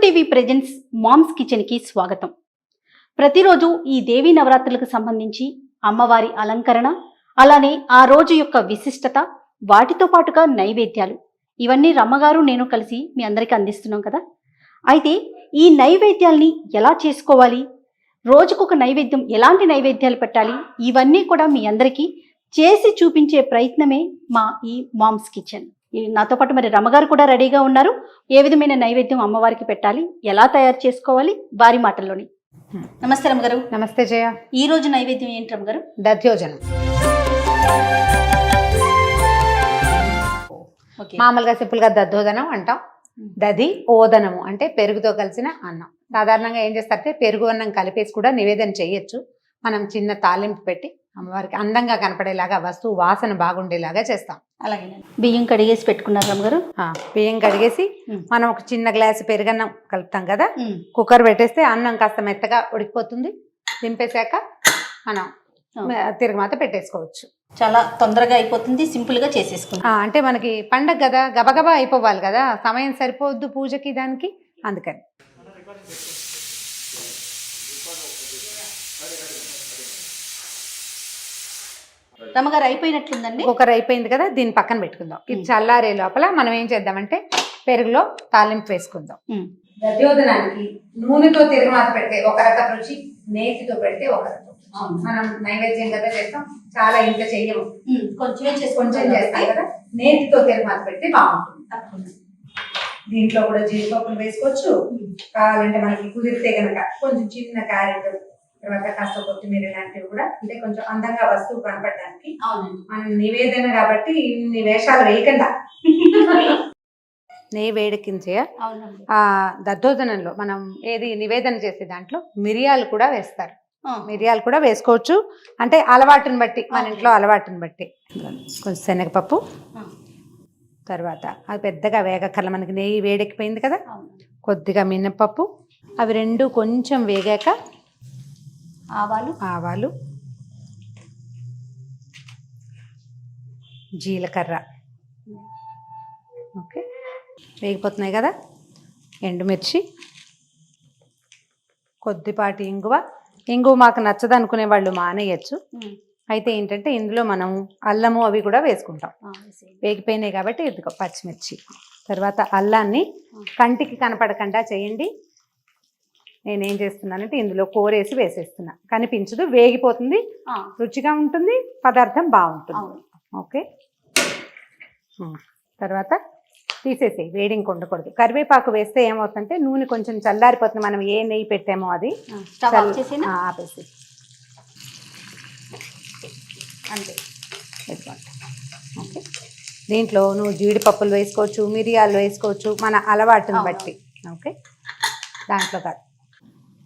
TV presents moms kitchen కి స్వాగతం. ప్రతిరోజు ఈ దేవీ నవరాత్రులకు సంబంధించి అమ్మవారి అలంకరణ, అలానే ఆ రోజు యొక్క విశిష్టత, వాటితో పాటుగా నైవేద్యాలు, ఇవన్నీ రమ్మగారు నేను కలిసి మీ అందరికీ అందిస్తున్నాం కదా. అయితే ఈ నైవేద్యాల్ని ఎలా చేసుకోవాలి, రోజుకొక నైవేద్యం, ఎలాంటి నైవేద్యాలు పెట్టాలి, ఇవన్నీ కూడా మీ అందరికీ చేసి చూపించే ప్రయత్నమే మా ఈ మామ్స్ కిచెన్. నాతో పాటు మరి రమ్మగారు కూడా రెడీగా ఉన్నారు. ఏ విధమైన నైవేద్యం అమ్మవారికి పెట్టాలి, ఎలా తయారు చేసుకోవాలి, వారి మాటల్లోని. నమస్తే రమ్మగారు. నమస్తే జయ. ఈ రోజు నైవేద్యం ఏంటి రమ్మగారు? దధ్యోజనం. మామూలుగా సింపుల్ గా దద్దోజనం అంటాం. దధి ఓదనము అంటే పెరుగుతో కలిసిన అన్నం. సాధారణంగా ఏం చేస్తారంటే పెరుగు అన్నం కలిపేసి కూడా నివేదన చేయొచ్చు. మనం చిన్న తాలింపు పెట్టి అమ్మవారికి అందంగా కనపడేలాగా, వస్తువు వాసన బాగుండేలాగా చేస్తాం. అలాగే బియ్యం కడిగేసి పెట్టుకున్నారు రమ్మగారు. బియ్యం కడిగేసి మనం ఒక చిన్న గ్లాసు పెరుగన్నం కలుపుతాం కదా, కుక్కర్ పెట్టేస్తే అన్నం కాస్త మెత్తగా ఉడికిపోతుంది. దింపేశాక మనం తిరగమాత పెట్టేసుకోవచ్చు. చాలా తొందరగా అయిపోతుంది, సింపుల్ గా చేసేసుకుంటాం. అంటే మనకి పండగ కదా, గబగబా అయిపోవాలి కదా, సమయం సరిపోవద్దు పూజకి దానికి, అందుకని. రమ్మగారు అయిపోయినట్లుందండి. కుక్కర్ అయిపోయింది కదా, దీన్ని పక్కన పెట్టుకుందాం. ఇది చల్లారే లోపల మనం ఏం చేద్దామంటే పెరుగులో తాలింపు వేసుకుందాం. దధ్యోజనానికి నూనెతో తిరగమాత పెడితే ఒక రకం రుచి, నేతితో పెడితే ఒక రకం. మనం నైవేద్యం కదా చేస్తాం, చాలా ఇంట్లో చెయ్యము, కొంచెం చేస్తాం కదా. నేతితో తిరగమాత పెడితే బాగుంటుంది. దీంట్లో కూడా జీడిపప్పులు వేసుకోవచ్చు. కావాలంటే మనకి కుదిరితే కనుక కొంచెం చిన్న క్యారెట్, తర్వాత కాస్త కొత్తిమీర లాంటివి కూడా, అంటే కొంచెం అందంగా వస్తువు కనపడడానికి. మన నివేదన కాబట్టి ఇన్ని వేషాలు వేయకుండా నెయ్యి వేడెక్కించే ఆ దద్దోజనంలో మనం ఏది నివేదన చేసే దాంట్లో మిరియాలు కూడా వేస్తారు. మిరియాలు కూడా వేసుకోవచ్చు, అంటే అలవాటుని బట్టి, మన ఇంట్లో అలవాటుని బట్టి. కొంచెం శనగపప్పు, తర్వాత అది పెద్దగా వేగక్కర్ల, మనకి నెయ్యి వేడెక్కిపోయింది కదా. కొద్దిగా మినపప్పు, అవి రెండు కొంచెం వేగాక ఆవాలు, జీలకర్ర, ఓకే వేగిపోతున్నాయి కదా. ఎండుమిర్చి, కొద్దిపాటి ఇంగువ మాకు నచ్చదు అనుకునే వాళ్ళు మానేయచ్చు. అయితే ఏంటంటే ఇందులో మనం అల్లము అవి కూడా వేసుకుంటాం. వేగిపోయినాయి కాబట్టి ఇదిగో పచ్చిమిర్చి. తర్వాత అల్లాన్ని కంటికి కనపడకుండా చేయండి. నేనేం చేస్తున్నానంటే ఇందులో కూరేసి వేసేస్తున్నా, కనిపించదు, వేగిపోతుంది, రుచిగా ఉంటుంది, పదార్థం బాగుంటుంది. ఓకే, తర్వాత తీసేసి వేడింగ్ ఉండకూడదు. కరివేపాకు వేస్తే ఏమవుతుందంటే నూనె కొంచెం చల్లారిపోతుంది, మనం ఏ నెయ్యి పెట్టామో అది ఆపేసి అంతే. ఓకే, దీంట్లో నువ్వు జీడిపప్పులు వేసుకోవచ్చు, మిరియాలు వేసుకోవచ్చు, మన అలవాటుని బట్టి. ఓకే, దాంట్లో కాదు,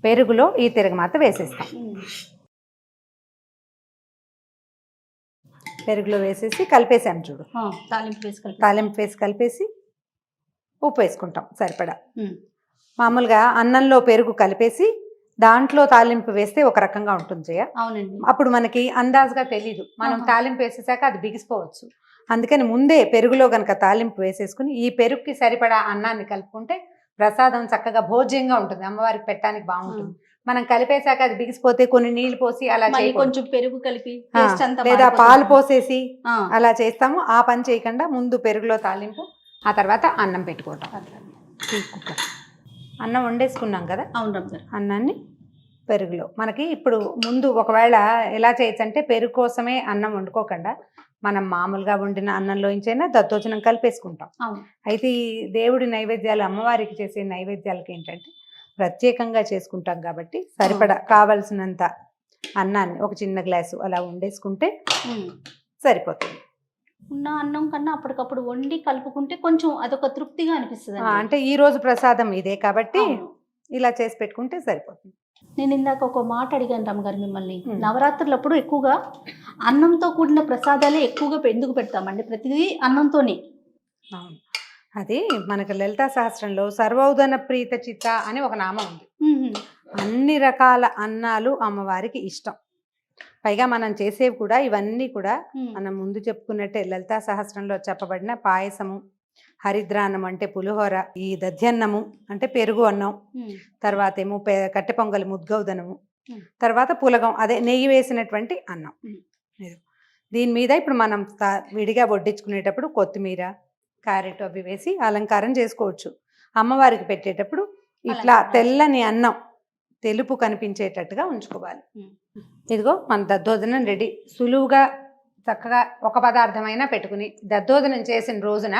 పెరుగులో ఈ తిరగమాత వేసేస్తాం. పెరుగులో వేసేసి కలిపేసాం చూడు, తాలింపు వేసి కలిపేసి ఉప్పు వేసుకుంటాం సరిపడా. మామూలుగా అన్నంలో పెరుగు కలిపేసి దాంట్లో తాలింపు వేస్తే ఒక రకంగా ఉంటుంది జయ. అవునండి, అప్పుడు మనకి అందాజుగా తెలీదు, మనం తాలింపు వేసేసాక అది బిగిసిపోవచ్చు. అందుకని ముందే పెరుగులో కనుక తాలింపు వేసేసుకుని ఈ పెరుగుకి సరిపడా అన్నాన్ని కలుపుకుంటే ప్రసాదం చక్కగా భోజ్యంగా ఉంటుంది, అమ్మవారికి పెట్టడానికి బాగుంటుంది. మనం కలిపేశాక అది బిగిసిపోతే కొన్ని నీళ్లు పోసి అలా కొంచెం పెరుగు కలిపి లేదా పాలు పోసేసి అలా చేస్తాము. ఆ పని చేయకుండా ముందు పెరుగులో తాలింపు, ఆ తర్వాత అన్నం పెట్టుకోవటం. అన్నం వండేసుకున్నాం కదా, అన్నాన్ని పెరుగులో మనకి ఇప్పుడు ముందు ఒకవేళ ఎలా చేయొచ్చు అంటే పెరుగు కోసమే అన్నం వండుకోకుండా మనం మామూలుగా వండిన అన్నంలోంచైనా దద్దోజనం కలిపేసుకుంటాం. అయితే ఈ దేవుడి నైవేద్యాలు, అమ్మవారికి చేసే నైవేద్యాలకి ఏంటంటే ప్రత్యేకంగా చేసుకుంటాం కాబట్టి సరిపడా కావలసినంత అన్నాన్ని ఒక చిన్న గ్లాసు అలా వండేసుకుంటే సరిపోతుంది. ఉన్న అన్నం కన్నా అప్పటికప్పుడు వండి కలుపుకుంటే కొంచెం అదొక తృప్తిగా అనిపిస్తుంది. అంటే ఈ రోజు ప్రసాదం ఇదే కాబట్టి ఇలా చేసి పెట్టుకుంటే సరిపోతుంది. నేను ఇందాక ఒక మాట అడిగాను రమ్మగారు మిమ్మల్ని, నవరాత్రులప్పుడు ఎక్కువగా అన్నంతో కూడిన ప్రసాదాలే ఎక్కువగా ఎందుకు పెడతామండి? ప్రతిదీ అన్నంతోనే. అది మనకు లలితా సహస్రంలో సర్వౌదన ప్రీత చిత్త అని ఒక నామం ఉంది. అన్ని రకాల అన్నాలు అమ్మవారికి ఇష్టం. పైగా మనం చేసేవి కూడా ఇవన్నీ కూడా మనం ముందు చెప్పుకున్నట్టే లలితా సహస్రంలో చెప్పబడిన పాయసము, హరిద్రాన్నం అంటే పులిహోర, ఈ దధ్యన్నము అంటే పెరుగు అన్నం, తర్వాత ఏమో కట్టె పొంగలి ముద్గౌదనము, తర్వాత పులగం అదే నెయ్యి వేసినటువంటి అన్నం. దీని మీద ఇప్పుడు మనం విడిగా వడ్డించుకునేటప్పుడు కొత్తిమీర, క్యారెట్ అవి వేసి అలంకారం చేసుకోవచ్చు. అమ్మవారికి పెట్టేటప్పుడు ఇట్లా తెల్లని అన్నం తెలుపు కనిపించేటట్టుగా ఉంచుకోవాలి. ఇదిగో మన దద్దోజనం రెడీ. సులువుగా చక్కగా ఒక పదార్థమైనా పెట్టుకుని దద్దోజనం చేసిన రోజున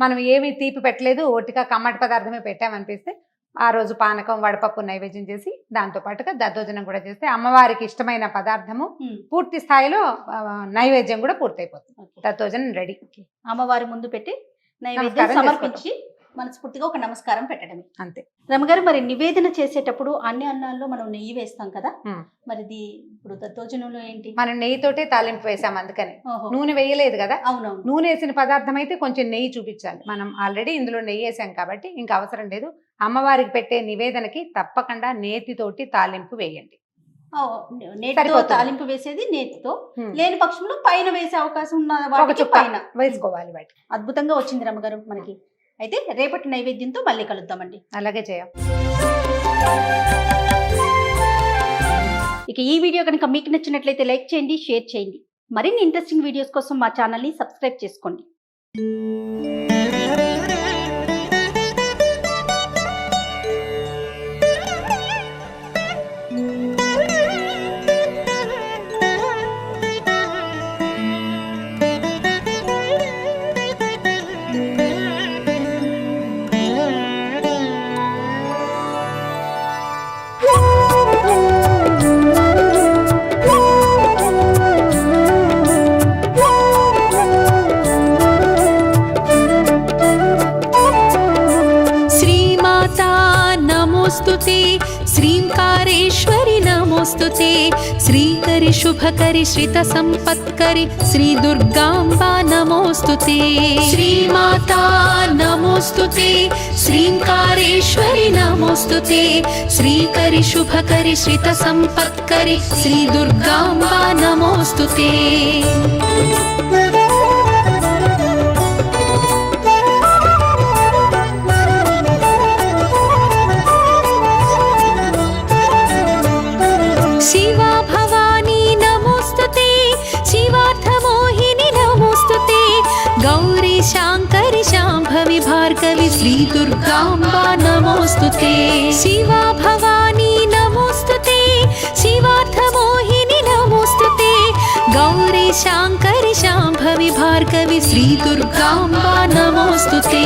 మనం ఏమి తీపి పెట్టలేదు, ఒట్టిగా కమ్మటి పదార్థమే పెట్టామనిపిస్తే ఆ రోజు పానకం, వడపప్పు నైవేద్యం చేసి దాంతో పాటుగా దద్దోజనం కూడా చేస్తే అమ్మవారికి ఇష్టమైన పదార్థము పూర్తి స్థాయిలో నైవేద్యం కూడా పూర్తయిపోతుంది. దద్దోజనం రెడీ. అమ్మవారి ముందు పెట్టి నైవేద్యం సమర్పించి మనస్ఫూర్తిగా ఒక నమస్కారం పెట్టడమే అంతే. రమగారు, మరి నివేదన చేసేటప్పుడు అన్ని అన్నాల్లో మనం నెయ్యి వేస్తాం కదా, మరి ఇప్పుడు దద్దోజనంలో ఏంటి? మనం నెయ్యితోటే తాలింపు వేసాం, అందుకని నూనె వేయలేదు కదా. అవునవును. నూనె వేసిన పదార్థం అయితే కొంచెం నెయ్యి చూపించాలి. మనం ఆల్రెడీ ఇందులో నెయ్యి వేసాం కాబట్టి ఇంకా అవసరం లేదు. అమ్మవారికి పెట్టే నివేదనకి తప్పకుండా నేతితోటి తాలింపు వేయండి. నేతితో తాలింపు వేసేది నేతితో, లేని పక్షంలో పైన వేసే అవకాశం ఉన్న పైన వేసుకోవాలి. వాటి అద్భుతంగా వచ్చింది రమగారు మనకి. అయితే రేపటి నైవేద్యంతో మళ్ళీ కలుద్దామండి. అలాగే చేయం. ఇక ఈ వీడియో కనుక మీకు నచ్చినట్లయితే లైక్ చేయండి, షేర్ చేయండి. మరిన్ని ఇంట్రెస్టింగ్ వీడియోస్ కోసం మా ఛానల్ని సబ్స్క్రైబ్ చేసుకోండి. श्रींकारेश्वरि नमोस्तुते श्रीकरि शुभकरि श्रित संपत्करि श्री दुर्गांबा नमोस्तुते श्रीमाता नमोस्तुते श्रींकारेश्वरि नमोस्तुते श्रीकरि शुभकरि श्रित संपत्करि श्री दुर्गांबा नमोस्तुते शिवा भवानी नमोस्तुते शिवार्थमोहिनी नमोस्तुते गौरी शांकरि शांभवी भार्गवी श्री दुर्गांबा नमोस्तुते शिवा भवानी नमोस्तुते शिवार्थमोहिनी नमोस्तुते गौरी शांकरि शांभवी भार्गवी श्री दुर्गांबा नमोस्तुते